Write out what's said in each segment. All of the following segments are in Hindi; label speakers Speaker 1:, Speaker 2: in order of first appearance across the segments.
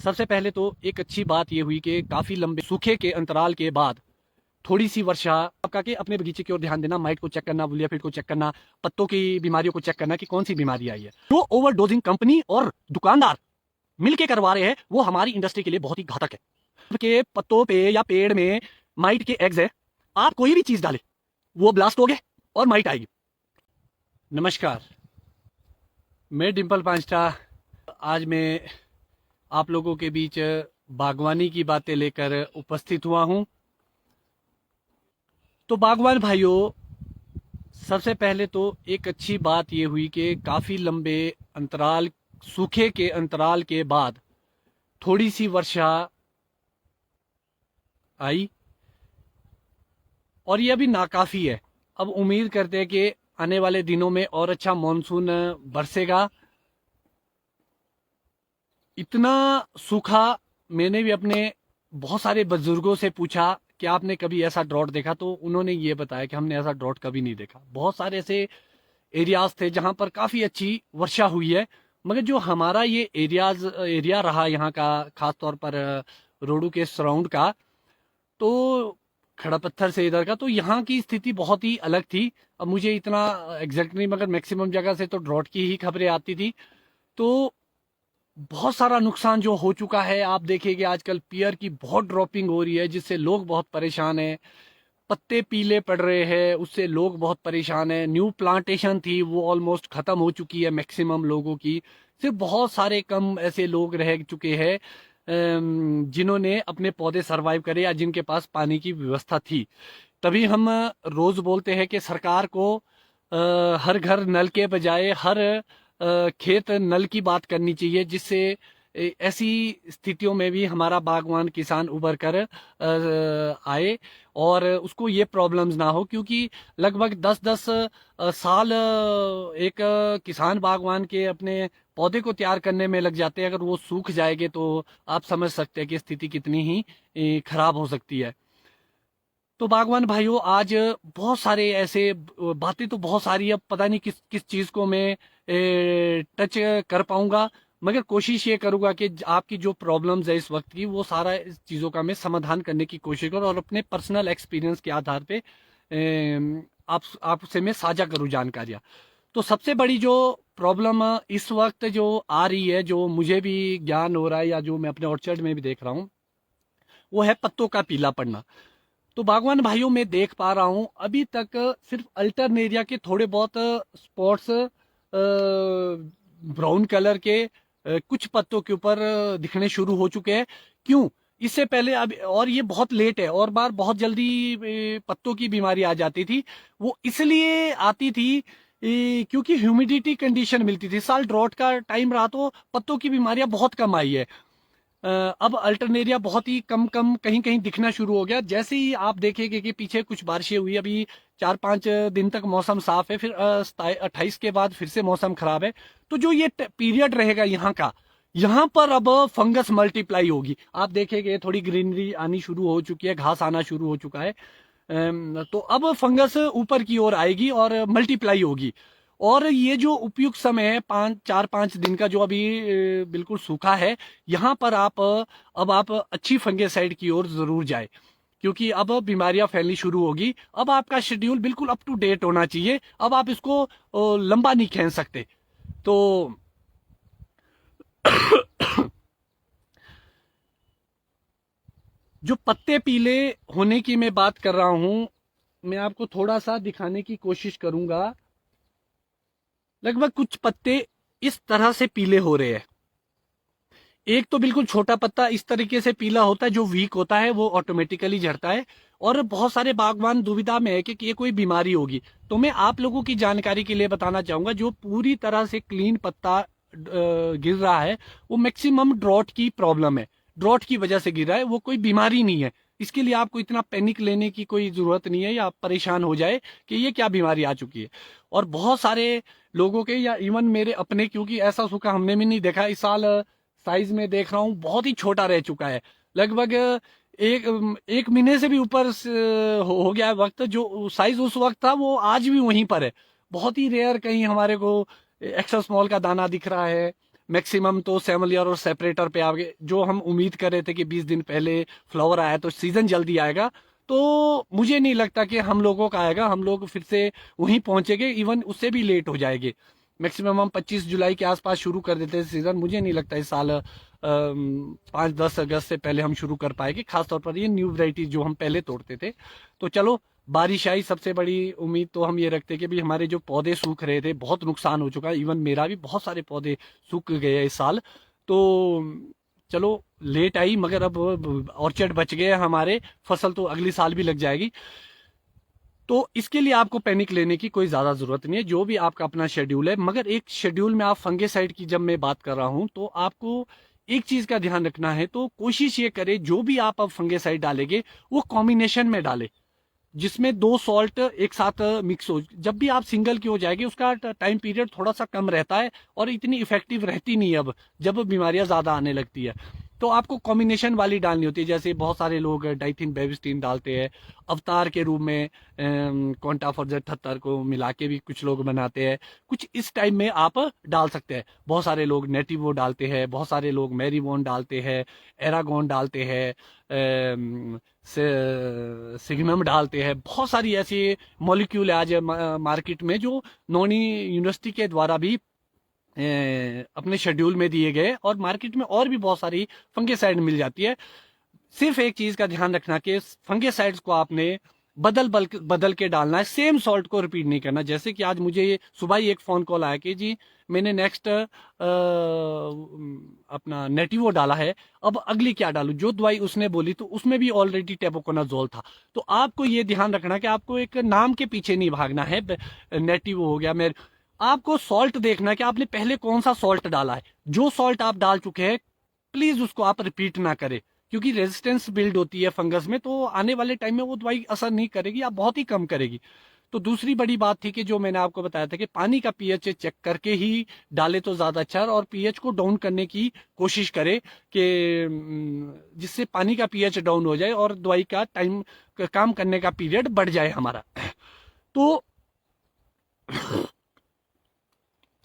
Speaker 1: सबसे पहले तो एक अच्छी बात यह हुई कि काफी लंबे सूखे के अंतराल के बाद थोड़ी सी वर्षा आपका के अपने बगीचे की ओर ध्यान देना, माइट को चेक करना, वुलिया फीड को चेक करना, पत्तों की बीमारियों को चेक करना कि कौन सी बीमारी आई है। जो ओवरडोजिंग कंपनी और दुकानदार मिलके करवा रहे हैं वो हमारी इंडस्ट्री के लिए बहुत ही घातक है। के पत्तों पे या पेड़ में माइट के एग्स है, आप कोई भी चीज डालें वो ब्लास्ट हो गए और माइट आएगी। नमस्कार, मैं डिम्पल पांचटा। आज मैं आप लोगों के बीच बागवानी की बातें लेकर उपस्थित हुआ हूं। तो बागवान भाइयों, सबसे पहले तो एक अच्छी बात यह हुई कि काफी लंबे अंतराल सूखे के अंतराल के बाद थोड़ी सी वर्षा आई और ये अभी नाकाफी है। अब उम्मीद करते हैं कि आने वाले दिनों में और अच्छा मॉनसून बरसेगा। इतना सूखा मैंने भी अपने बहुत सारे बुजुर्गों से पूछा कि आपने कभी ऐसा ड्रॉट देखा, तो उन्होंने ये बताया कि हमने ऐसा ड्रॉट कभी नहीं देखा। बहुत सारे ऐसे एरियाज थे जहां पर काफी अच्छी वर्षा हुई है, मगर जो हमारा ये एरिया रहा यहाँ का, खास तौर पर रोडू के सराउंड का, तो खड़ा पत्थर से इधर का, तो यहाँ की स्थिति बहुत ही अलग थी। अब मुझे इतना एग्जैक्ट नहीं, मगर मैक्सिमम जगह से तो ड्रॉट की ही खबरें आती थी। तो बहुत सारा नुकसान जो हो चुका है, आप देखिए आजकल पीयर की बहुत ड्रॉपिंग हो रही है जिससे लोग बहुत परेशान हैं। पत्ते पीले पड़ रहे हैं, उससे लोग बहुत परेशान हैं। न्यू प्लांटेशन थी वो ऑलमोस्ट खत्म हो चुकी है मैक्सिमम लोगों की। सिर्फ बहुत सारे कम ऐसे लोग रह चुके हैं जिन्होंने अपने पौधे सरवाइव करे या जिनके पास पानी की व्यवस्था थी। तभी हम रोज बोलते हैं कि सरकार को हर घर नल के बजाय हर खेत नल की बात करनी चाहिए, जिससे ऐसी स्थितियों में भी हमारा बागवान किसान उभर कर आए और उसको ये प्रॉब्लम्स ना हो। क्योंकि लगभग 10-10 साल एक किसान बागवान के अपने पौधे को तैयार करने में लग जाते हैं। अगर वो सूख जाएंगे तो आप समझ सकते हैं कि स्थिति कितनी ही खराब हो सकती है। तो बागवान भाइयों, आज बहुत सारे ऐसे बातें तो बहुत सारी, अब पता नहीं किस किस चीज को मैं टच कर पाऊंगा, मगर कोशिश ये करूंगा कि आपकी जो प्रॉब्लम्स है इस वक्त की, वो सारा इस चीजों का मैं समाधान करने की कोशिश करूं और अपने पर्सनल एक्सपीरियंस के आधार पे आपसे मैं साझा करूं जानकारियां। तो सबसे बड़ी जो प्रॉब्लम इस वक्त जो आ रही है, जो मुझे भी ज्ञान हो रहा है या जो मैं अपने ऑर्चर्ड में भी देख रहा हूँ, वो है पत्तों का पीला पड़ना। तो बागवान भाइयों, मैं देख पा रहा हूं अभी तक सिर्फ अल्टरनेरिया के थोड़े बहुत स्पॉट्स ब्राउन कलर के कुछ पत्तों के ऊपर दिखने शुरू हो चुके हैं। क्यों? इससे पहले अब, और ये बहुत लेट है, और बार बहुत जल्दी पत्तों की बीमारी आ जाती थी। वो इसलिए आती थी क्योंकि ह्यूमिडिटी कंडीशन मिलती थी। साल ड्रॉट का टाइम रहा तो पत्तों की बीमारियां बहुत कम आई है। अब अल्टरनेरिया बहुत ही कम कम कहीं कहीं दिखना शुरू हो गया। जैसे ही आप देखेंगे कि पीछे कुछ बारिशें हुई, अभी 4-5 दिन तक मौसम साफ है, फिर 28 के बाद फिर से मौसम खराब है। तो जो ये पीरियड रहेगा यहाँ का, यहाँ पर अब फंगस मल्टीप्लाई होगी। आप देखेंगे थोड़ी ग्रीनरी आनी शुरू हो चुकी है, घास आना शुरू हो चुका है। तो अब फंगस ऊपर की ओर आएगी और मल्टीप्लाई होगी। और ये जो उपयुक्त समय है 4-5 दिन का, जो अभी बिल्कुल सूखा है, यहाँ पर अब आप अच्छी फंगेसाइड की ओर जरूर जाए, क्योंकि अब बीमारियां फैलनी शुरू होगी। अब आपका शेड्यूल बिल्कुल अप टू डेट होना चाहिए। अब आप इसको लंबा नहीं खींच सकते। तो जो पत्ते पीले होने की मैं बात कर रहा हूं, मैं आपको थोड़ा सा दिखाने की कोशिश करूंगा। लगभग कुछ पत्ते इस तरह से पीले हो रहे हैं। एक तो बिल्कुल छोटा पत्ता इस तरीके से पीला होता है, जो वीक होता है वो ऑटोमेटिकली झड़ता है। और बहुत सारे बागवान दुविधा में है कि ये कोई बीमारी होगी। तो मैं आप लोगों की जानकारी के लिए बताना चाहूंगा, जो पूरी तरह से क्लीन पत्ता गिर रहा है, वो मैक्सिमम ड्रॉट की प्रॉब्लम है, ड्रॉट की वजह से गिर रहा है, वो कोई बीमारी नहीं है। इसके लिए आपको इतना पैनिक लेने की कोई जरूरत नहीं है या परेशान हो जाए कि ये क्या बीमारी आ चुकी है। और बहुत सारे लोगों के, या इवन मेरे अपने, क्योंकि ऐसा सूखा हमने भी नहीं देखा इस साल, साइज में देख रहा हूँ बहुत ही छोटा रह चुका है। लगभग एक महीने से भी ऊपर हो गया है वक्त। जो साइज उस वक्त था वो आज भी वहीं पर है। बहुत ही रेयर कहीं हमारे को एक्स्ट्रा स्मॉल का दाना दिख रहा है, मैक्सिमम तो सेमलियर और सेपरेटर पे आ गए। जो हम उम्मीद कर रहे थे कि 20 दिन पहले फ्लावर आया तो सीजन जल्दी आएगा, तो मुझे नहीं लगता कि हम लोगों का आएगा। हम लोग फिर से वहीं पहुंचेंगे, इवन उससे भी लेट हो जाएंगे। मैक्सिमम हम 25 जुलाई के आसपास शुरू कर देते हैं सीजन। मुझे नहीं लगता इस साल 5-10 अगस्त से पहले हम शुरू कर पाएंगे, खासतौर पर ये न्यू वैरायटी जो हम पहले तोड़ते थे। तो चलो, बारिश आई, सबसे बड़ी उम्मीद तो हम ये रखते हैं कि भी हमारे जो पौधे सूख रहे थे, बहुत नुकसान हो चुका है। इवन मेरा भी बहुत सारे पौधे सूख गए इस साल। तो चलो, लेट आई मगर अब ऑर्चर्ड बच गए हमारे, फसल तो अगली साल भी लग जाएगी। तो इसके लिए आपको पैनिक लेने की कोई ज्यादा जरूरत नहीं है, जो भी आपका अपना शेड्यूल है। मगर एक शेड्यूल में आप फंगेसाइड की जब मैं बात कर रहा हूं, तो आपको एक चीज का ध्यान रखना है। तो कोशिश ये करें, जो भी आप अब फंगेसाइड डालेंगे वो कॉम्बिनेशन में डालें, जिसमें 2 सॉल्ट एक साथ मिक्स हो। जब भी आप सिंगल की हो जाएगी, उसका टाइम पीरियड थोड़ा सा कम रहता है और इतनी इफेक्टिव रहती नहीं अब, जब बीमारियां ज्यादा आने लगती है। तो आपको कॉम्बिनेशन वाली डालनी होती है। जैसे बहुत सारे लोग डाइथिन बेबिस्टिन डालते हैं, अवतार के रूप में क्वांटाफॉर्जेट 78 को मिला के भी कुछ लोग बनाते हैं। कुछ इस टाइम में आप डाल सकते हैं। बहुत सारे लोग नेटिवो डालते हैं, बहुत सारे लोग मैरीवोन डालते हैं, एरागोन डालते हैं, सिग्नम डालते हैं। बहुत सारी ऐसी मॉलिक्यूल आज मार्केट में जो नॉनी यूनिवर्सिटी के द्वारा भी अपने शेड्यूल में दिए गए, और मार्केट में और भी बहुत सारी फंगेसाइड मिल जाती है। सिर्फ एक चीज का ध्यान रखना कि फंगेसाइड्स को आपने बदल के डालना है, सेम सॉल्ट को रिपीट नहीं करना। जैसे कि आज मुझे सुबह ही एक फोन कॉल आया कि जी मैंने नेक्स्ट अपना नेटिवो डाला है, अब अगली क्या डालूं। जो दवाई उसने बोली तो उसमें भी ऑलरेडी टेबुकोनाजोल था। तो आपको ये ध्यान रखना कि आपको एक नाम के पीछे नहीं भागना है। नेटिवो हो गया, मेरे आपको सॉल्ट देखना है कि आपने पहले कौन सा सॉल्ट डाला है। जो सॉल्ट आप डाल चुके हैं, प्लीज उसको आप रिपीट ना करें, क्योंकि रेजिस्टेंस बिल्ड होती है फंगस में। तो आने वाले टाइम में वो दवाई असर नहीं करेगी या बहुत ही कम करेगी। तो दूसरी बड़ी बात थी कि जो मैंने आपको बताया था कि पानी का पीएच चेक करके ही डाले तो ज्यादा अच्छा है, और पीएच को डाउन करने की कोशिश करे कि जिससे पानी का पीएच डाउन हो जाए और दवाई का टाइम, काम करने का पीरियड बढ़ जाए हमारा। तो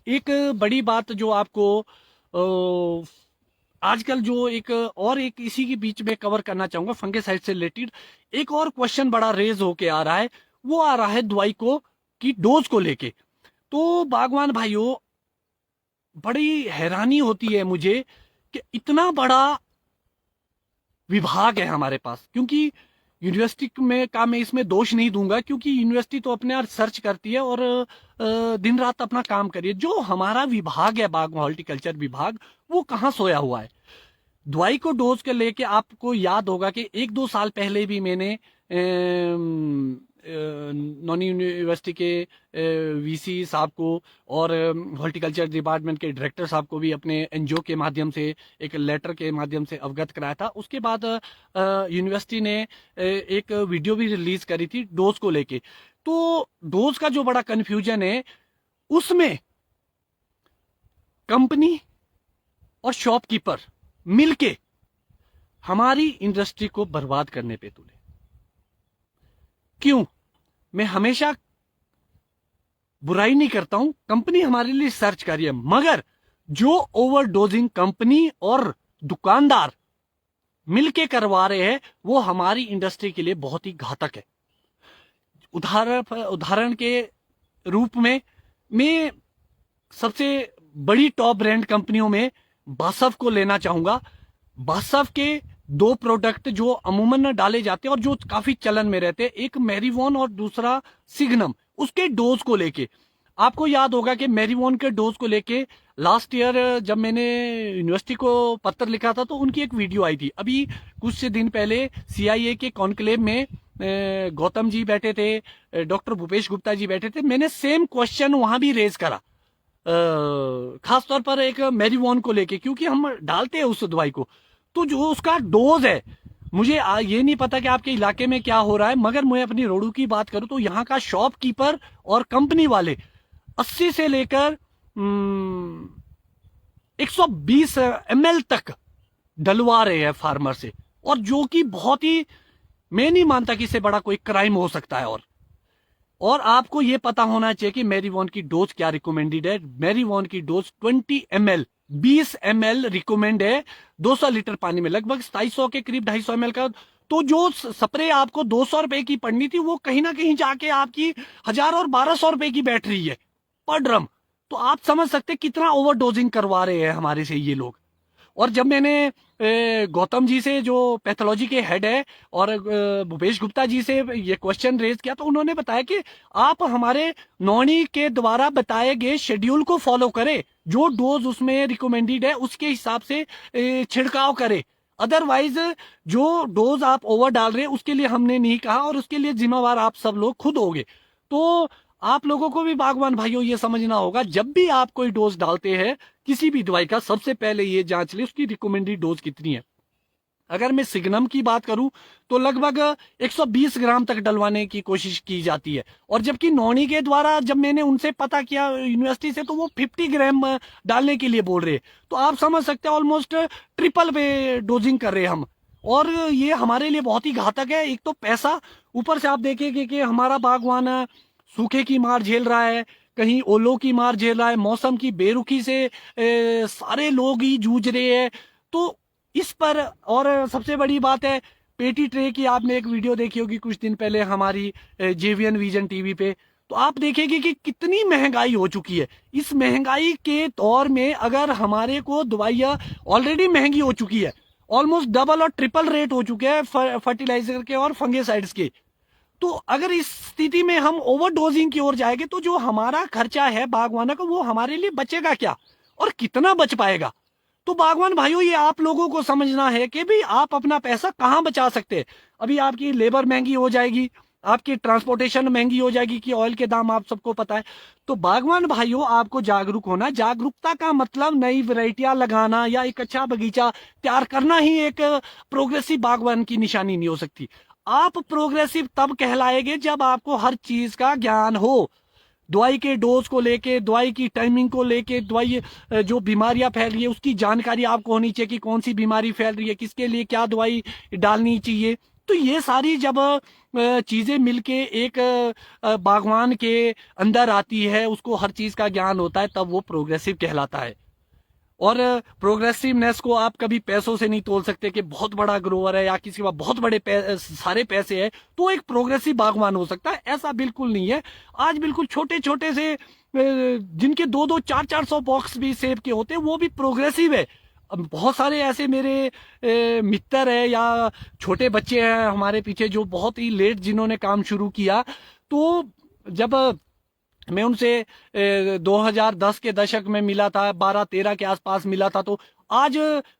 Speaker 1: एक बड़ी बात जो आपको आजकल जो एक इसी के बीच में कवर करना चाहूंगा फंगेसाइड से रिलेटेड, एक और क्वेश्चन बड़ा रेज होके आ रहा है। वो आ रहा है दवाई को की डोज को लेके। तो बागवान भाइयों, बड़ी हैरानी होती है मुझे कि इतना बड़ा विभाग है हमारे पास। क्योंकि यूनिवर्सिटी में का मैं इसमें दोष नहीं दूंगा, क्योंकि यूनिवर्सिटी तो अपने आप सर्च करती है और दिन रात अपना काम करिए। जो हमारा विभाग है बाग हॉर्टिकल्चर विभाग, वो कहाँ सोया हुआ है। दवाई को डोज के लेके आपको याद होगा कि 1-2 साल पहले भी मैंने नॉन यूनिवर्सिटी के वीसी साहब को और हॉर्टिकल्चर डिपार्टमेंट के डायरेक्टर साहब को भी अपने एनजीओ के माध्यम से, एक लेटर के माध्यम से अवगत कराया था। उसके बाद यूनिवर्सिटी ने एक वीडियो भी रिलीज करी थी डोज को लेके। तो डोज का जो बड़ा कंफ्यूजन है, उसमें कंपनी और शॉपकीपर मिलके हमारी इंडस्ट्री को बर्बाद करने पे तुले। क्यों? मैं हमेशा बुराई नहीं करता हूं, कंपनी हमारे लिए सर्च कर रही है, मगर जो ओवरडोजिंग कंपनी और दुकानदार मिलके करवा रहे हैं, वो हमारी इंडस्ट्री के लिए बहुत ही घातक है। उदाहरण के रूप में मैं सबसे बड़ी टॉप ब्रांड कंपनियों में बासफ को लेना चाहूंगा। बासफ के 2 प्रोडक्ट जो अमूमन डाले जाते हैं और जो काफी चलन में रहते हैं, एक मैरीवोन और दूसरा सिग्नम, उसके डोज को लेके आपको याद होगा कि मैरीवोन के डोज को लेके लास्ट ईयर जब मैंने यूनिवर्सिटी को पत्र लिखा था, तो उनकी एक वीडियो आई थी। अभी कुछ दिन पहले सीआईए के कॉन्क्लेव में गौतम जी बैठे थे, डॉक्टर भूपेश गुप्ता जी बैठे थे। मैंने सेम क्वेश्चन वहां भी रेज करा, खासतौर पर एक मैरीवोन को लेके, क्योंकि हम डालते हैं उस दवाई को। तो जो उसका डोज है, मुझे ये नहीं पता कि आपके इलाके में क्या हो रहा है, मगर मैं अपनी रोडू की बात करूं तो यहाँ का शॉपकीपर और कंपनी वाले 80 से लेकर 120 ml तक डलवा रहे हैं फार्मर से, और जो कि बहुत ही, मैं नहीं मानता कि इससे बड़ा कोई क्राइम हो सकता है। और आपको यह पता होना चाहिए कि मैरीवोन की डोज क्या रिकमेंडेड है। मैरीवोन की डोज 20 ml 20 ml रिकमेंड है 200 लीटर पानी में, लगभग 250 के करीब 250 ml का। तो जो स्प्रे आपको 200 रुपए की पड़नी थी वो कहीं ना कहीं जाके आपकी 1000 और 1200 रुपए की बैठ रही है पर ड्रम। तो आप समझ सकते कितना ओवरडोजिंग करवा रहे हैं हमारे से ये लोग। और जब मैंने गौतम जी से जो पैथोलॉजी के हेड है और भूपेश गुप्ता जी से ये क्वेश्चन रेज किया तो उन्होंने बताया कि आप हमारे नॉनी के द्वारा बताए गए शेड्यूल को फॉलो करें, जो डोज उसमें रिकमेंडेड है उसके हिसाब से छिड़काव करें, अदरवाइज जो डोज आप ओवर डाल रहे हैं उसके लिए हमने नहीं कहा और उसके लिए जिम्मेवार आप सब लोग खुद होगे। तो आप लोगों को भी बागवान भाइयों ये समझना होगा, जब भी आप कोई डोज डालते हैं किसी भी दवाई का, सबसे पहले ये जांच ले उसकी रिकमेंडेड डोज कितनी है। अगर मैं सिग्नम की बात करूं तो लगभग 120 ग्राम तक डलवाने की कोशिश की जाती है, और जबकि नॉनी के द्वारा जब मैंने उनसे पता किया यूनिवर्सिटी से तो वो 50 ग्राम डालने के लिए बोल रहे हैं। तो आप समझ सकते हैं ऑलमोस्ट ट्रिपल पे डोजिंग कर रहे हैं हम, और ये हमारे लिए बहुत ही घातक है। एक तो पैसा, ऊपर से आप देखेंगे कि हमारा बागवान सूखे की मार झेल रहा है, कहीं ओलों की मार झेल रहा है, मौसम की बेरुखी से सारे लोग ही जूझ रहे हैं। तो इस पर, और सबसे बड़ी बात है पेटी ट्रे की, आपने एक वीडियो देखी होगी कुछ दिन पहले हमारी जेवीएन विजन टीवी पे, तो आप देखेंगे कि कितनी महंगाई हो चुकी है। इस महंगाई के दौर में अगर हमारे को दवाइयाँ ऑलरेडी महंगी हो चुकी है, ऑलमोस्ट डबल और ट्रिपल रेट हो चुके हैं फर्टिलाइजर के और फंगेसाइड्स के, तो अगर इस स्थिति में हम ओवरडोजिंग की ओर जाएंगे तो जो हमारा खर्चा है बागवाना का वो हमारे लिए बचेगा क्या और कितना बच पाएगा। तो बागवान भाइयों ये आप लोगों को समझना है कि भी आप अपना पैसा कहां बचा सकते हैं। अभी आपकी लेबर महंगी हो जाएगी, आपकी ट्रांसपोर्टेशन महंगी हो जाएगी कि ऑयल के दाम आप सबको पता है। तो बागवान भाइयों आपको जागरूक होना, जागरूकता का मतलब नई वैरायटियां लगाना या एक अच्छा बगीचा तैयार करना ही एक प्रोग्रेसिव बागवान की निशानी नहीं हो सकती। आप प्रोग्रेसिव तब कहलाएंगे जब आपको हर चीज का ज्ञान हो, दवाई के डोज को लेके, दवाई की टाइमिंग को लेके, दवाई जो बीमारियां फैल रही है उसकी जानकारी आपको होनी चाहिए कि कौन सी बीमारी फैल रही है, किसके लिए क्या दवाई डालनी चाहिए। तो ये सारी जब चीजें मिलके एक बागवान के अंदर आती है, उसको हर चीज का ज्ञान होता है, तब वो प्रोग्रेसिव कहलाता है। और प्रोग्रेसिवनेस को आप कभी पैसों से नहीं तोल सकते कि बहुत बड़ा ग्रोवर है या किसी के पास बहुत बड़े सारे पैसे हैं तो एक प्रोग्रेसिव बागवान हो सकता है, ऐसा बिल्कुल नहीं है। आज बिल्कुल छोटे छोटे से जिनके 2-2, 400 बॉक्स भी सेब के होते हैं वो भी प्रोग्रेसिव है। अब बहुत सारे ऐसे मेरे मित्र है या छोटे बच्चे हैं हमारे पीछे जो बहुत ही लेट जिन्होंने काम शुरू किया। तो जब मैं उनसे 2010 के दशक में मिला था, 12-13 के आसपास मिला था, तो आज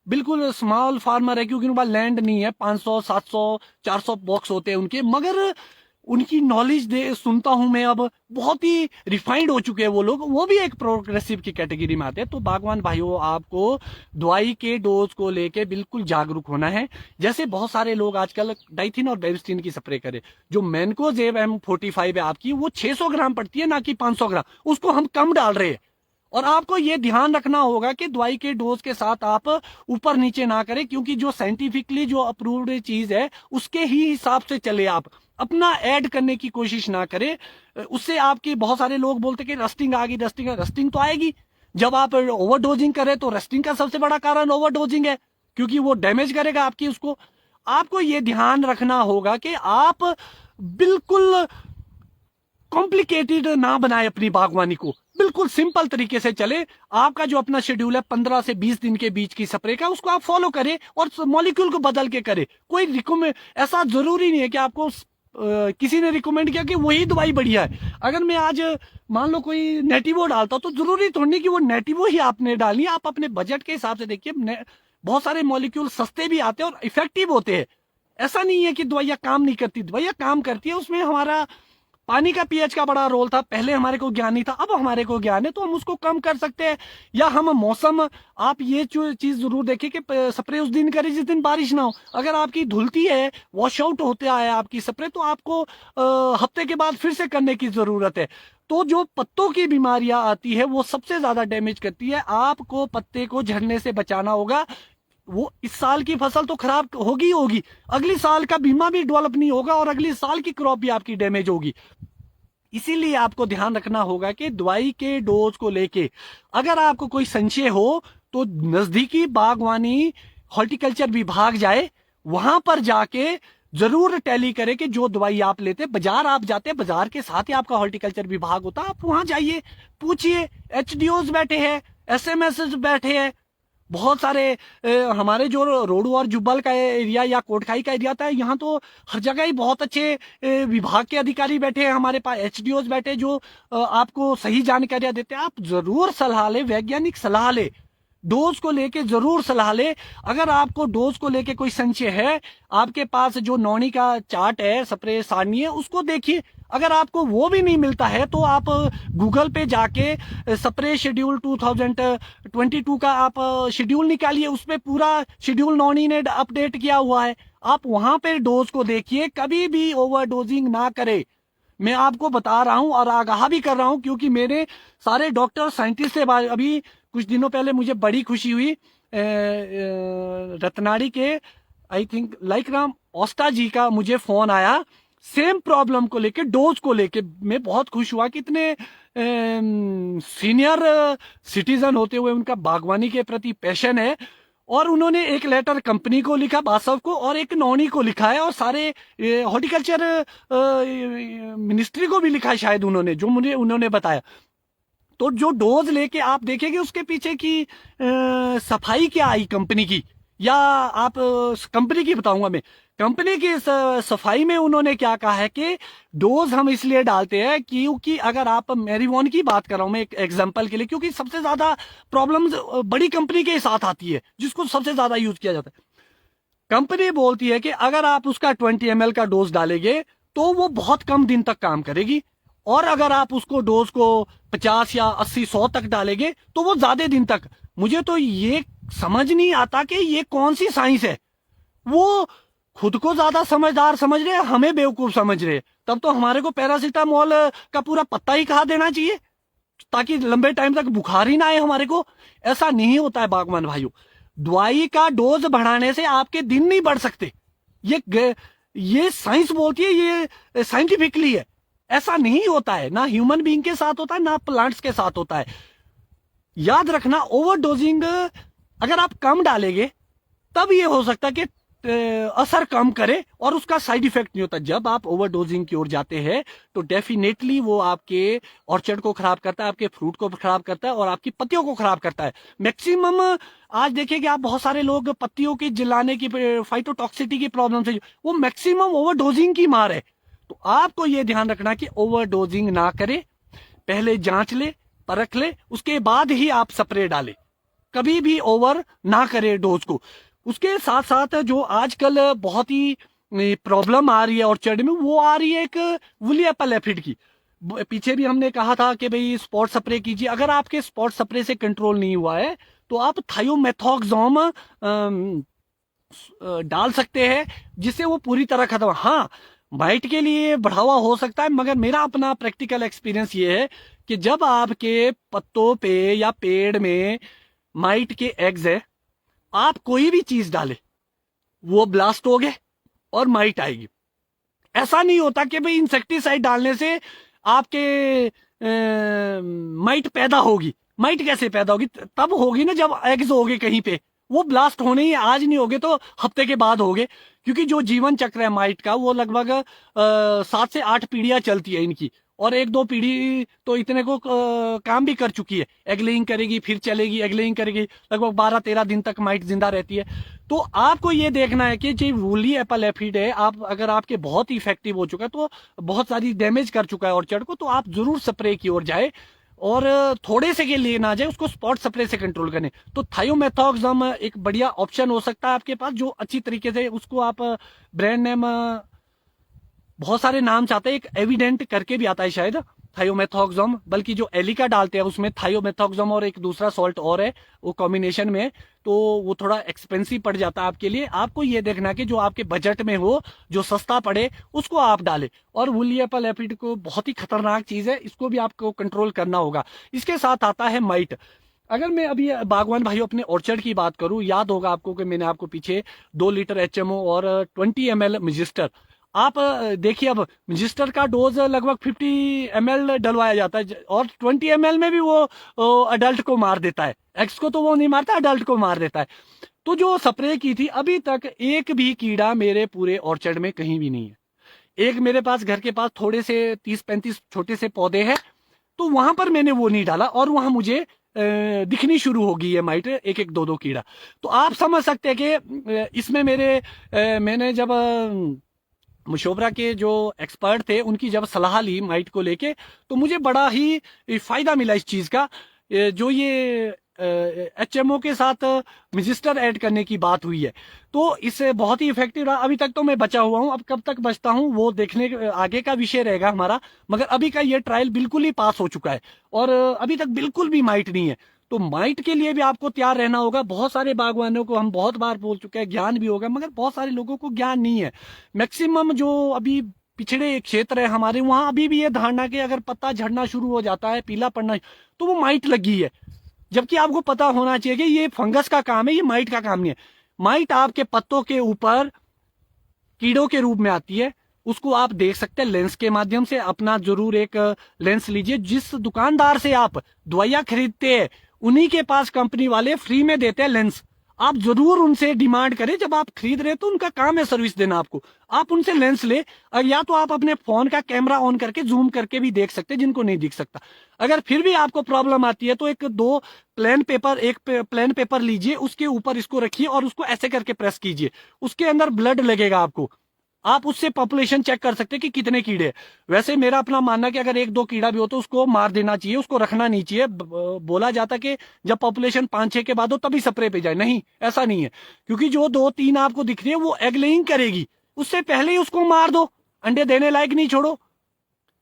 Speaker 1: बिल्कुल स्मॉल फार्मर है क्योंकि उनके पास लैंड नहीं है, 500, 700, 400 बॉक्स होते हैं उनके, मगर उनकी नॉलेज दे सुनता हूं मैं, अब बहुत ही रिफाइंड हो चुके हैं वो लोग, वो भी एक प्रोग्रेसिव की कैटेगरी में आते हैं। तो बागवान भाइयों आपको दवाई के डोज को लेके बिल्कुल जागरूक होना है। जैसे बहुत सारे लोग आजकल डाइथिन और बेबिस्टिन की स्प्रे करें, जो मैनकोजेब M45 है आपकी वो 600 ग्राम पड़ती है ना कि 500 ग्राम, उसको हम कम डाल रहे हैं। और आपको ये ध्यान रखना होगा कि दवाई के डोज के साथ आप ऊपर नीचे ना करें, क्योंकि जो साइंटिफिकली जो अप्रूव्ड चीज है उसके ही हिसाब से चले, आप अपना ऐड करने की कोशिश ना करें। उससे आपके बहुत सारे लोग बोलते कि रस्टिंग आ गई, रस्टिंग तो आएगी जब आप ओवरडोजिंग करें, तो रस्टिंग का सबसे बड़ा कारण ओवरडोजिंग है क्योंकि वो डैमेज करेगा आपकी उसको। आपको ये ध्यान रखना होगा कि आप बिल्कुल कॉम्प्लिकेटेड ना बनाए अपनी बागवानी को, बिल्कुल सिंपल तरीके से चले। आपका जो अपना शेड्यूल है 15 से 20 दिन के बीच की स्प्रे का, उसको आप फॉलो करें और मॉलिक्यूल को बदल के करें। कोई रिकमेंड, ऐसा जरूरी नहीं है कि आपको किसी ने रिकमेंड किया कि वही दवाई बढ़िया है। अगर मैं आज मान लो कोई नेटिवो डालता तो जरूरी थोड़ी नहीं कि वो नेटिवो ही आपने डाली, आप अपने बजट के हिसाब से देखिए। बहुत सारे मॉलिक्यूल सस्ते भी आते हैं और इफेक्टिव होते हैं। ऐसा नहीं है कि दवाइयाँ काम नहीं करती, दवाइयाँ काम करती है। उसमें हमारा पानी का पीएच का बड़ा रोल था, पहले हमारे को ज्ञान नहीं था, अब हमारे को ज्ञान है तो हम उसको कम कर सकते हैं। या हम मौसम, आप ये चीज जरूर देखें कि स्प्रे उस दिन करें जिस दिन बारिश ना हो। अगर आपकी धुलती है, वॉश आउट होते आए आपकी स्प्रे, तो आपको हफ्ते के बाद फिर से करने की जरूरत है। तो जो पत्तों की बीमारियां आती है वो सबसे ज्यादा डैमेज करती है, आपको पत्ते को झड़ने से बचाना होगा। वो इस साल की फसल तो खराब होगी होगी, अगली साल का बीमा भी डेवलप नहीं होगा और अगली साल की क्रॉप भी आपकी डैमेज होगी। इसीलिए आपको ध्यान रखना होगा कि दवाई के डोज को लेके अगर आपको कोई संशय हो तो नजदीकी बागवानी हॉर्टिकल्चर विभाग जाए, वहां पर जाके जरूर टैली करे कि जो दवाई आप लेते, बाजार आप जाते, बाजार के साथ ही आपका हॉर्टिकल्चर विभाग होता, आप वहां जाइए, पूछिए। एचडीओज बैठे हैं, एसएमएस बैठे हैं, बहुत सारे हमारे जो रोडू और जुब्बल का एरिया या कोटखाई का एरिया था, यहाँ तो हर जगह ही बहुत अच्छे विभाग के अधिकारी बैठे हैं, हमारे पास एचडीओज बैठे जो आपको सही जानकारियां देते हैं। आप जरूर सलाह ले, वैज्ञानिक सलाह ले, डोज को लेके जरूर सलाह ले। अगर आपको डोज को लेके कोई संशय है, आपके पास जो नौनी का चार्ट है, स्प्रे सारणी है, उसको देखिए। अगर आपको वो भी नहीं मिलता है तो आप गूगल पे जाके स्प्रे शेड्यूल 2022 का आप शेड्यूल निकालिए, उसपे पूरा शेड्यूल नौनी ने अपडेट किया हुआ है, आप वहां पे डोज को देखिए। कभी भी ओवरडोजिंग ना करे, मैं आपको बता रहा हूं और आगाह भी कर रहा हूं, क्योंकि मेरे सारे डॉक्टर साइंटिस्ट से अभी कुछ दिनों पहले मुझे बड़ी खुशी हुई, रत्नाड़ी के आई थिंक लाइक राम ओस्टा जी का मुझे फोन आया, सेम प्रॉब्लम को लेके, डोज को लेके। मैं बहुत खुश हुआ कि इतने सीनियर सिटीजन होते हुए उनका बागवानी के प्रति पैशन है, और उन्होंने एक लेटर कंपनी को लिखा, बासव को, और एक नौनी को लिखा है, और सारे हॉर्टिकल्चर मिनिस्ट्री को भी लिखा है शायद उन्होंने, जो मुझे उन्होंने बताया। तो जो डोज लेके आप देखेंगे उसके पीछे की सफाई क्या आई कंपनी की, या आप कंपनी की बताऊंगा मैं, कंपनी की सफाई में उन्होंने क्या कहा है कि डोज हम इसलिए डालते हैं क्योंकि, अगर आप मैरीवॉन की बात कर रहा हूं मैं एक एग्जांपल के लिए, क्योंकि सबसे ज्यादा प्रॉब्लम्स बड़ी कंपनी के साथ आती है, जिसको सबसे ज्यादा यूज किया जाता है। कंपनी बोलती है कि अगर आप उसका 20 ml का डोज डालेंगे तो वो बहुत कम दिन तक काम करेगी, और अगर आप उसको डोज को 50 या 80 100 तक डालेंगे तो वो ज्यादा दिन तक। मुझे तो ये समझ नहीं आता कि ये कौन सी साइंस है। वो खुद को ज्यादा समझदार समझ रहे हैं, हमें बेवकूफ समझ रहे हैं। तब तो हमारे को पैरासीटामोल का पूरा पत्ता ही खा देना चाहिए, ताकि लंबे टाइम तक बुखार ही ना आए हमारे को। ऐसा नहीं होता है बागवान भाइयों, दवाई का डोज बढ़ाने से आपके दिन नहीं बढ़ सकते। ये साइंस बोलती है, ये साइंटिफिकली है। ऐसा नहीं होता है, ना ह्यूमन बीइंग के साथ होता है, ना प्लांट्स के साथ होता है। याद रखना, ओवरडोजिंग अगर आप कम डालेंगे तब ये हो सकता है कि असर कम करे और उसका साइड इफेक्ट नहीं होता। जब आप ओवरडोजिंग की ओर जाते हैं तो डेफिनेटली वो आपके ऑर्चर्ड को खराब करता है, आपके फ्रूट को खराब करता है, और आपकी पत्तियों को खराब करता है। मैक्सिमम आज देखिए कि आप बहुत सारे लोग पत्तियों की जलाने की, फाइटोटॉक्सिसिटी की प्रॉब्लम से, वो मैक्सिमम ओवरडोजिंग की मार है। तो आपको ये ध्यान रखना कि ओवरडोजिंग ना करे, पहले जांच ले, परख ले, उसके बाद ही आप स्प्रे डाले। कभी भी ओवर ना करे डोज को। उसके साथ साथ जो आजकल बहुत ही प्रॉब्लम आ रही है ऑर्चर्ड में, वो आ रही है एक वुली एप्पल एफिड की। पीछे भी हमने कहा था कि भाई स्पॉट स्प्रे कीजिए। अगर आपके स्पॉट स्प्रे से कंट्रोल नहीं हुआ है तो आप थायोमेथोक्सोम डाल सकते हैं, जिससे वो पूरी तरह खत्म। हाँ, माइट के लिए बढ़ावा हो सकता है, मगर मेरा अपना प्रैक्टिकल एक्सपीरियंस ये है कि जब आपके पत्तों पे या पेड़ में माइट के एग्स है, आप कोई भी चीज डाले वो ब्लास्ट हो गए और माइट आएगी। ऐसा नहीं होता कि भाई इंसेक्टिसाइड डालने से आपके माइट पैदा होगी। माइट कैसे पैदा होगी? तब होगी ना जब एग्स होंगे कहीं पे। वो ब्लास्ट होने ही आज नहीं होगे तो हफ्ते के बाद होगे, क्योंकि जो जीवन चक्र है माइट का वो लगभग 7 से 8 पीढ़ियां चलती है इनकी, और 1-2 पीढ़ी तो इतने को काम भी कर चुकी है। एग लेइंग करेगी, फिर चलेगी, एग लेइंग करेगी, लगभग 12-13 दिन तक माइट जिंदा रहती है। तो आपको ये देखना है कि जो वुली एप्पल एफिड है, आप अगर आपके बहुत ही इफेक्टिव हो चुका है, तो बहुत सारी डैमेज कर चुका है ऑर्चर्ड को, तो आप जरूर स्प्रे की ओर जाए, और थोड़े से के लिए ना जाए, उसको स्पॉट स्प्रे से कंट्रोल करें। तो थायोमेथोक्सम एक बढ़िया ऑप्शन हो सकता है आपके पास, जो अच्छी तरीके से उसको आप ब्रांड नेम बहुत सारे नाम चाहते हैं, एक एविडेंट करके भी आता है शायद थायोमेथोक्सम, बल्कि जो एलिका डालते हैं उसमें थायोमेथोक्सम और एक दूसरा सॉल्ट और है, वो कॉम्बिनेशन में है, तो वो थोड़ा एक्सपेंसिव पड़ जाता है आपके लिए। आपको ये देखना कि जो आपके बजट में हो, जो सस्ता पड़े, उसको आप डालें। और वुली एप्पल एफिड को बहुत ही खतरनाक चीज है, इसको भी आपको कंट्रोल करना होगा। इसके साथ आता है माइट। अगर मैं अभी बागवान भाइयों अपने ऑर्चर्ड की बात करूं, याद होगा आपको कि मैंने आपको पीछे 2 लीटर HMO और 20 ml मैजिस्टर आप देखिए, अब रजिस्टर का डोज लगभग 50 ml डलवाया जाता है और 20 ml में भी वो अडल्ट को मार देता है। एक्स को तो वो नहीं मारता, अडल्ट को मार देता है। तो जो स्प्रे की थी, अभी तक एक भी कीड़ा मेरे पूरे ऑर्चर्ड में कहीं भी नहीं है। एक मेरे पास घर के पास थोड़े से 30-35 छोटे से पौधे हैं, तो वहां पर मैंने वो नहीं डाला और वहां मुझे दिखनी शुरू हो गई है माइट, एक एक दो दो कीड़ा। तो आप समझ सकते हैं कि इसमें मैंने जब मुशोबरा के जो एक्सपर्ट थे उनकी जब सलाह ली माइट को लेके, तो मुझे बड़ा ही फायदा मिला इस चीज का। जो ये HMO के साथ रजिस्टर ऐड करने की बात हुई है, तो इससे बहुत ही इफेक्टिव रहा। अभी तक तो मैं बचा हुआ हूं, अब कब तक बचता हूं वो देखने आगे का विषय रहेगा हमारा। मगर अभी का ये ट्रायल बिल्कुल ही पास हो चुका है और अभी तक बिल्कुल भी माइट नहीं है। तो माइट के लिए भी आपको तैयार रहना होगा। बहुत सारे बागवानों को हम बहुत बार बोल चुके हैं, ज्ञान भी होगा, मगर बहुत सारे लोगों को ज्ञान नहीं है। मैक्सिमम जो अभी पिछड़े क्षेत्र है हमारे, वहां अभी भी ये धारणा कि अगर पत्ता झड़ना शुरू हो जाता है, पीला पड़ना, तो वो माइट लगी है। जबकि आपको पता होना चाहिए कि ये फंगस का काम है, ये माइट का काम नहीं है। माइट आपके पत्तों के ऊपर कीड़ों के रूप में आती है, उसको आप देख सकते हैं लेंस के माध्यम से। अपना जरूर एक लेंस लीजिए। जिस दुकानदार से आप दवाइयां खरीदते हैं, उन्हीं के पास कंपनी वाले फ्री में देते हैं लेंस। आप जरूर उनसे डिमांड करें, जब आप खरीद रहे तो उनका काम है सर्विस देना आपको, आप उनसे लेंस ले। या तो आप अपने फोन का कैमरा ऑन करके जूम करके भी देख सकते हैं, जिनको नहीं दिख सकता। अगर फिर भी आपको प्रॉब्लम आती है तो एक प्लेन पेपर लीजिए, उसके ऊपर इसको रखिए और उसको ऐसे करके प्रेस कीजिए। उसके अंदर ब्लड लगेगा आपको, आप उससे पॉपुलेशन चेक कर सकते हैं कि कितने कीड़े हैं। वैसे मेरा अपना मानना है कि अगर एक दो कीड़ा भी हो तो उसको मार देना चाहिए, उसको रखना नहीं चाहिए। बोला जाता कि जब पॉपुलेशन 5-6 के बाद हो तभी स्प्रे पे जाए, नहीं, ऐसा नहीं है। क्योंकि जो 2-3 आपको दिख रही है वो एग लेइंग करेगी, उससे पहले ही उसको मार दो, अंडे देने लायक नहीं छोड़ो।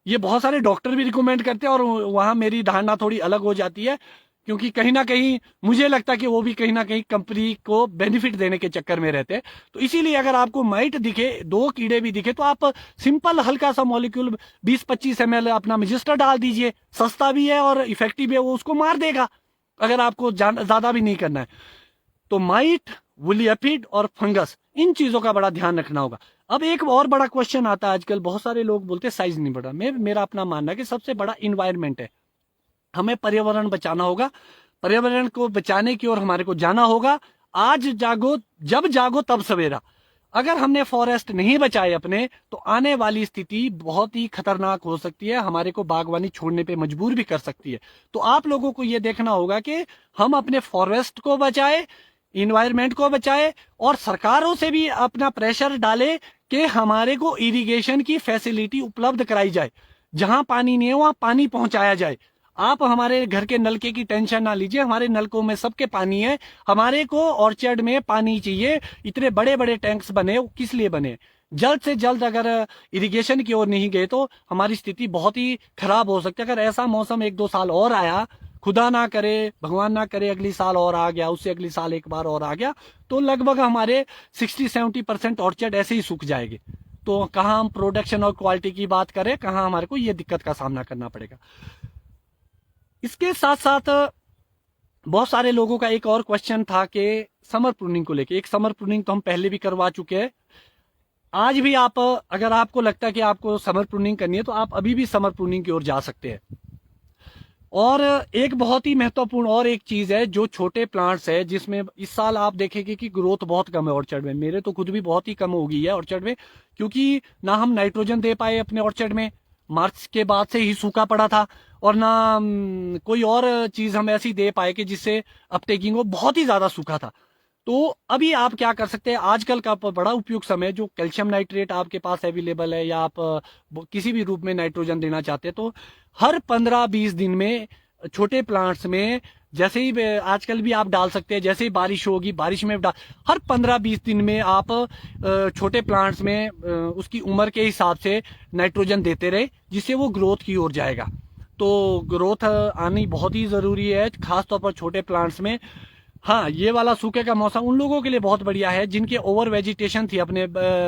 Speaker 1: ये बहुत सारे डॉक्टर भी रिकमेंड करते हैं और वहां मेरी धारणा थोड़ी अलग हो जाती है, क्योंकि कहीं ना कहीं मुझे लगता है कि वो भी कहीं ना कहीं कंपनी को बेनिफिट देने के चक्कर में रहते हैं। तो इसीलिए अगर आपको माइट दिखे, 2 कीड़े भी दिखे, तो आप सिंपल हल्का सा मॉलिक्यूल 20-25 ml अपना रजिस्टर डाल दीजिए। सस्ता भी है और इफेक्टिव है, वो उसको मार देगा अगर आपको ज्यादा भी नहीं करना है। तो माइट, वुली एफिड और फंगस, इन चीजों का बड़ा ध्यान रखना होगा। अब एक और बड़ा क्वेश्चन आता है आजकल, बहुत सारे लोग बोलते हैं साइज नहीं बढ़ा। मेरा अपना मानना है कि सबसे बड़ा इन्वायरमेंट है। हमें पर्यावरण बचाना होगा, पर्यावरण को बचाने की ओर हमारे को जाना होगा। आज जागो, जब जागो तब सवेरा। अगर हमने फॉरेस्ट नहीं बचाए अपने, तो आने वाली स्थिति बहुत ही खतरनाक हो सकती है, हमारे को बागवानी छोड़ने पे मजबूर भी कर सकती है। तो आप लोगों को यह देखना होगा कि हम अपने फॉरेस्ट को बचाए, इन्वायरमेंट को बचाए, और सरकारों से भी अपना प्रेशर डाले कि हमारे को इरिगेशन की फैसिलिटी उपलब्ध कराई जाए। जहां पानी नहीं है वहां पानी पहुंचाया जाए। आप हमारे घर के नलके की टेंशन ना लीजिए, हमारे नलकों में सबके पानी है। हमारे को ऑर्चर्ड में पानी चाहिए। इतने बड़े बड़े टैंक्स बने, किस लिए बने? जल्द से जल्द अगर इरिगेशन की ओर नहीं गए तो हमारी स्थिति बहुत ही खराब हो सकती है। अगर ऐसा मौसम 1-2 साल और आया, खुदा ना करे, भगवान ना करे, अगली साल और आ गया, उससे अगली साल एक बार और आ गया, तो लगभग हमारे 60-70% ऑर्चर्ड ऐसे ही सूख जाएंगे। तो कहाँ हम प्रोडक्शन और क्वालिटी की बात करें, कहाँ हमारे को ये दिक्कत का सामना करना पड़ेगा। इसके साथ साथ बहुत सारे लोगों का एक और क्वेश्चन था कि समर प्रूनिंग को लेके। एक समर प्रूनिंग तो हम पहले भी करवा चुके हैं। आज भी आप, अगर आपको लगता है कि आपको समर प्रूनिंग करनी है, तो आप अभी भी समर प्रूनिंग की ओर जा सकते हैं। और एक बहुत ही महत्वपूर्ण और एक चीज है, जो छोटे प्लांट्स है, जिसमें इस साल आप देखेंगे कि ग्रोथ बहुत कम है ऑर्चर्ड में। मेरे तो खुद भी बहुत ही कम हो गई है ऑर्चर्ड में, क्योंकि ना हम नाइट्रोजन दे पाए अपने ऑर्चर्ड में, मार्च के बाद से ही सूखा पड़ा था, और ना कोई और चीज हम ऐसी दे पाए कि जिससे अपटेकिंग हो, बहुत ही ज्यादा सूखा था। तो अभी आप क्या कर सकते हैं, आजकल का बड़ा उपयुक्त समय, जो कैल्शियम नाइट्रेट आपके पास अवेलेबल है, या आप किसी भी रूप में नाइट्रोजन देना चाहते हैं, तो हर 15-20 दिन में छोटे प्लांट्स में, जैसे ही आजकल भी आप डाल सकते हैं, जैसे ही बारिश होगी बारिश में डाल, हर 15-20 दिन में आप छोटे प्लांट्स में उसकी उम्र के हिसाब से नाइट्रोजन देते रहे, जिससे वो ग्रोथ की ओर जाएगा। तो ग्रोथ आनी बहुत ही जरूरी है, खासतौर पर छोटे प्लांट्स में। हाँ, ये वाला सूखे का मौसम उन लोगों के लिए बहुत बढ़िया है जिनके ओवर वेजिटेशन थी अपने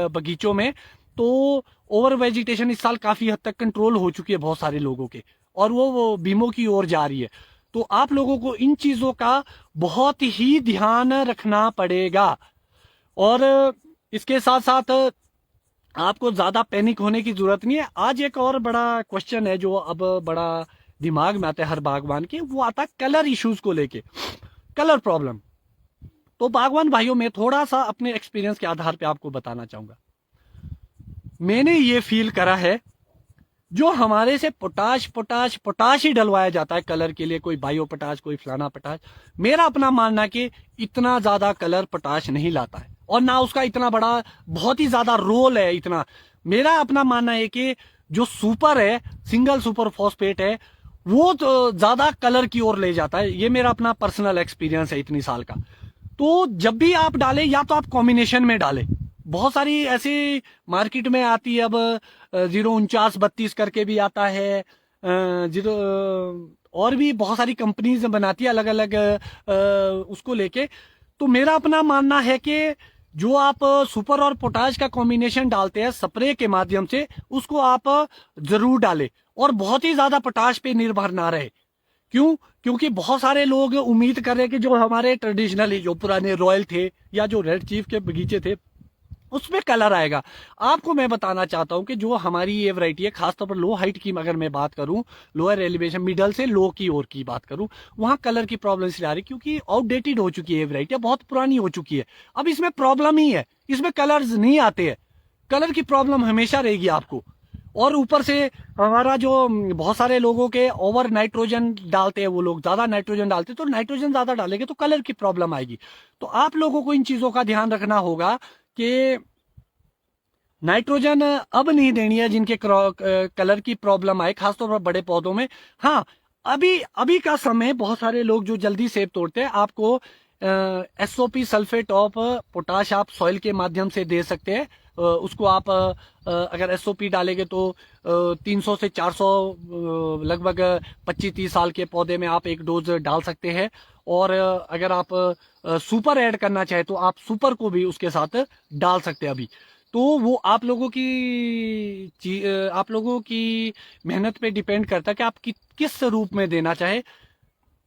Speaker 1: बगीचों में। तो ओवर वेजिटेशन इस साल काफी हद तक कंट्रोल हो चुकी है बहुत सारे लोगों के, और वो बीमो की ओर जा रही है। तो आप लोगों को इन चीजों का बहुत ही ध्यान रखना पड़ेगा। और इसके साथ साथ आपको ज्यादा पैनिक होने की जरूरत नहीं है। आज एक और बड़ा क्वेश्चन है जो अब बड़ा दिमाग में आता है हर बागवान के, वो आता है कलर इश्यूज को लेके, कलर प्रॉब्लम। तो बागवान भाइयों, मैं थोड़ा सा अपने एक्सपीरियंस के आधार पे आपको बताना चाहूंगा। मैंने ये फील करा है, जो हमारे से पोटाश पोटाश पोटाश ही डलवाया जाता है कलर के लिए, कोई बायो पोटाश, कोई फलाना पोटाश, मेरा अपना मानना कि इतना ज्यादा कलर पोटाश नहीं लाता है, और ना उसका इतना बड़ा बहुत ही ज्यादा रोल है इतना। मेरा अपना मानना है कि जो सुपर है, सिंगल सुपर फॉस्फेट है, वो तो ज्यादा कलर की ओर ले जाता है। ये मेरा अपना पर्सनल एक्सपीरियंस है इतनी साल का। तो जब भी आप डालें, या तो आप कॉम्बिनेशन में डालें। बहुत सारी ऐसी मार्केट में आती है अब, 04932 करके भी आता है, जीरो, और भी बहुत सारी कंपनीज बनाती है अलग अलग उसको लेके। तो मेरा अपना मानना है कि जो आप सुपर और पोटाश का कॉम्बिनेशन डालते हैं स्प्रे के माध्यम से, उसको आप जरूर डालें, और बहुत ही ज्यादा पोटाश पे निर्भर ना रहे। क्यों? क्योंकि बहुत सारे लोग उम्मीद कर रहे हैं कि जो हमारे ट्रेडिशनली जो पुराने रॉयल थे, या जो रेड चीफ के बगीचे थे, उसमें कलर आएगा। आपको मैं बताना चाहता हूं कि जो हमारी ये वैरायटी है, खासतौर पर लो हाइट की अगर मैं बात करूं, लोअर एलिवेशन मिडल से लो की ओर की बात करूं, वहां कलर की प्रॉब्लम इसलिए आ रही क्योंकि आउटडेटेड हो चुकी है ये वैरायटी, बहुत पुरानी हो चुकी है। अब इसमें प्रॉब्लम ही है, इसमें कलर्स नहीं आते हैं। कलर की प्रॉब्लम हमेशा रहेगी आपको। और ऊपर से हमारा जो बहुत सारे लोगों के ओवर नाइट्रोजन डालते हैं, वो लोग ज्यादा नाइट्रोजन डालते हैं, तो नाइट्रोजन ज्यादा डालेंगे तो कलर की प्रॉब्लम आएगी। तो आप लोगों को इन चीजों का ध्यान रखना होगा कि नाइट्रोजन अब नहीं देनी है जिनके कलर की प्रॉब्लम आए, खासतौर पर बड़े पौधों में। हाँ, अभी अभी का समय, बहुत सारे लोग जो जल्दी सेब तोड़ते हैं, आपको एसओपी सल्फेट ऑफ पोटाश आप सॉइल के माध्यम से दे सकते हैं। उसको आप अगर एसओपी डालेंगे तो 300 से 400 लगभग 25-30 साल के पौधे में आप एक डोज डाल सकते हैं। और अगर आप सुपर ऐड करना चाहे तो आप सुपर को भी उसके साथ डाल सकते हैं अभी। तो वो आप लोगों की मेहनत पे डिपेंड करता है कि आप किस रूप में देना चाहे।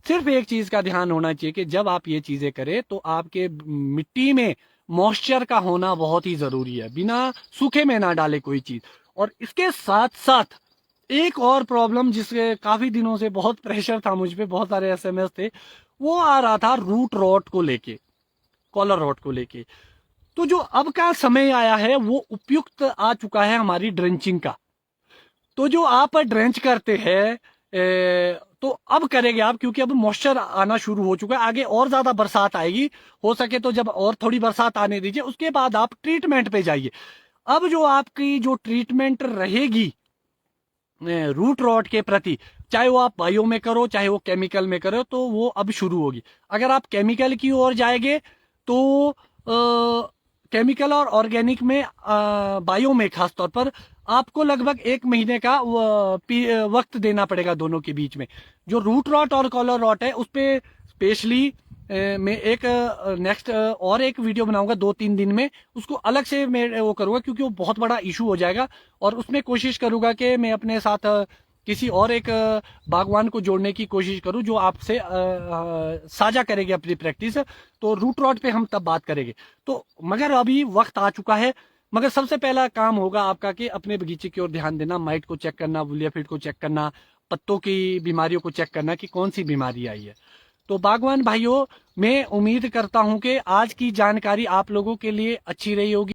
Speaker 1: सिर्फ एक चीज का ध्यान होना चाहिए कि जब आप ये चीजें करें तो आपके मिट्टी में मॉइस्चर का होना बहुत ही जरूरी है, बिना सूखे में ना डाले कोई चीज। और इसके साथ साथ एक और प्रॉब्लम, जिसके काफी दिनों से बहुत प्रेशर था मुझ पे, बहुत सारे एसएमएस थे, वो आ रहा था रूट रॉट को लेके, कॉलर रॉट को लेके। तो जो अब का समय आया है वो उपयुक्त आ चुका है हमारी ड्रेंचिंग का। तो जो आप ड्रेंच करते हैं, तो अब करेंगे आप, क्योंकि अब मॉइस्चर आना शुरू हो चुका है, आगे और ज्यादा बरसात आएगी। हो सके तो जब और थोड़ी बरसात आने दीजिए, उसके बाद आप ट्रीटमेंट पे जाइए। अब जो आपकी जो ट्रीटमेंट रहेगी रूट रॉट के प्रति, चाहे वो आप बायो में करो चाहे वो केमिकल में करो, तो वो अब शुरू होगी। अगर आप केमिकल की ओर जाएंगे तो केमिकल और ऑर्गेनिक में, बायो में खास तौर पर, आपको लगभग 1 महीने का वक्त देना पड़ेगा दोनों के बीच में। जो रूट रॉट और कॉलर रॉट है उस पे स्पेशली मैं एक नेक्स्ट और एक वीडियो बनाऊंगा 2-3 दिन में, उसको अलग से मैं वो करूंगा क्योंकि वो बहुत बड़ा इशू हो जाएगा। और उसमें कोशिश करूंगा कि मैं अपने साथ किसी और एक बागवान को जोड़ने की कोशिश करूं जो आपसे साझा करेंगे अपनी प्रैक्टिस। तो रूट रॉट पे हम तब बात करेंगे। तो मगर अभी वक्त आ चुका है। मगर सबसे पहला काम होगा आपका कि अपने बगीचे की ओर ध्यान देना, माइट को चेक करना, वुलियाफिड को चेक करना, पत्तों की बीमारियों को चेक करना कि कौन सी बीमारी आई है। तो बागवान भाइयों, मैं उम्मीद करता हूं कि आज की जानकारी आप लोगों के लिए अच्छी रही होगी।